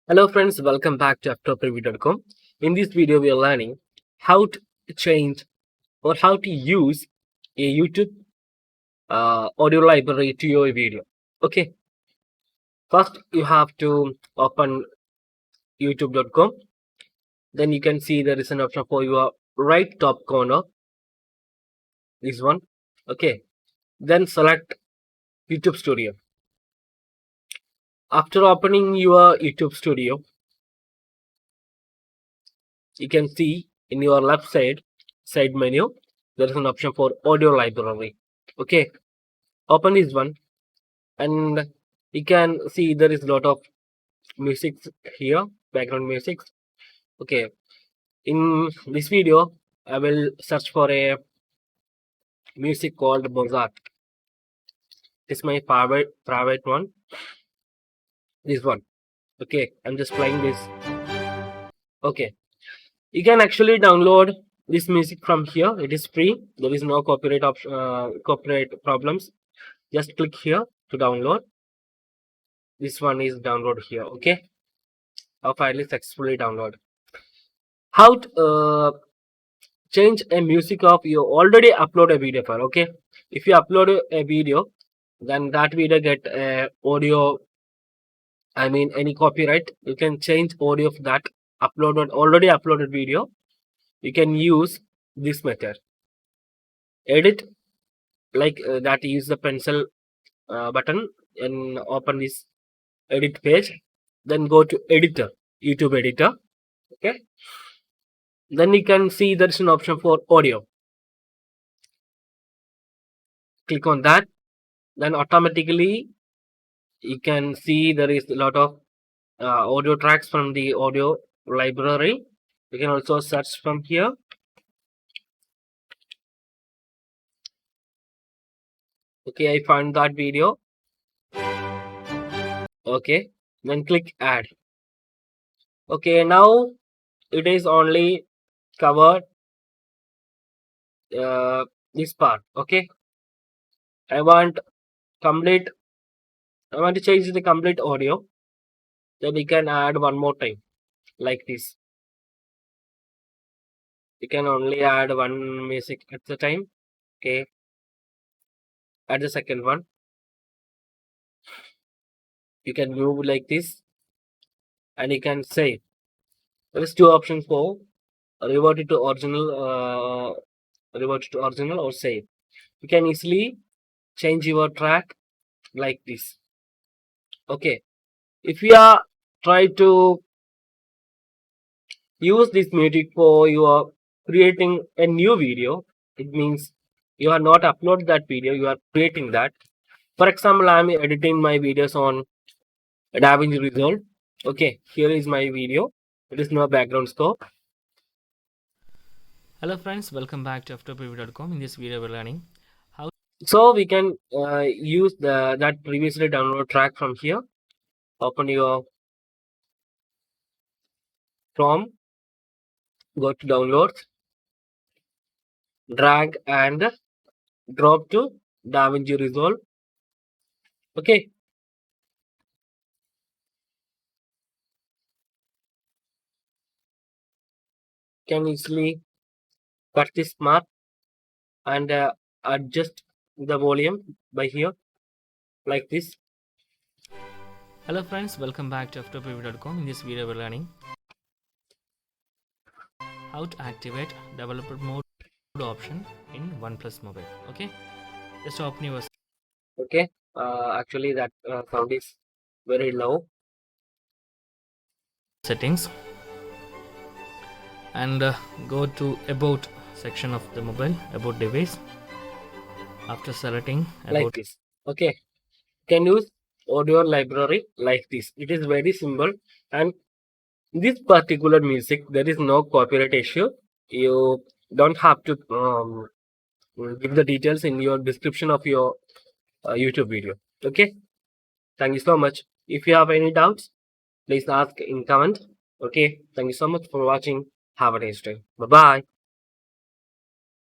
Hello friends, welcome back to Ftopreview.com. In this video, we are learning how to change or how to use a YouTube audio library to your video. Okay, first you have to open youtube.com. Then you can see there is an option for your right top corner, this one. Okay, then select YouTube Studio. After opening your YouTube Studio, you can see in your left side menu, there is an option for audio library. Okay, open this one and you can see there is a lot of music here, background music. Okay, in this video I will search for a music called Mozart. It's my favorite one, this one. Okay, I'm just playing this. Okay, you can actually download this music from here. It is free. There is no copyright option, copyright problems. Just click here to download. This one is download here. Okay, our file is successfully downloaded. How to change a music of you already upload a video file. Okay, if you upload a video, then that video get audio, I mean any copyright, you can change audio of that already uploaded video. You can use this method, edit, like that. Use the pencil button and open this edit page, then go to editor, YouTube editor. Okay, then you can see there's an option for audio. Click on that, then automatically you can see there is a lot of audio tracks from the audio library. You can also search from here. Okay, I found that video. Okay, then click add. Okay, now it is only covered this part. Okay, I want complete, I want to change the complete audio. Then you can add one more time like this. You can only add one music at the time. Okay, add the second one. You can move like this and you can save. There is two options for revert it to original or save. You can easily change your track like this. Okay, if you are try to use this music for your creating a new video, it means you are not upload that video, you are creating that. For example, I am editing my videos on DaVinci Resolve. Okay, here is my video. It is no background score. Hello friends, welcome back to Ftopreview.com. In this video we're learning how. So we can use that previously downloaded track from here. Open your Chrome, go to downloads, drag and drop to DaVinci Resolve. Okay, can easily cut this mark and adjust the volume by here like this. Hello friends, welcome back to Ftopreview.com. In this video we're learning how to activate developer mode option in OnePlus mobile. Okay, just open your Okay, actually that sound is very low. settings and go to about section of the mobile, about device. After selecting Like about, this. Okay, can use audio library like this. It is very simple, and this particular music there is no copyright issue. You don't have to give the details in your description of your YouTube video. Okay, thank you so much. If you have any doubts, please ask in comment. Okay, thank you so much for watching. Have a nice day. Bye bye.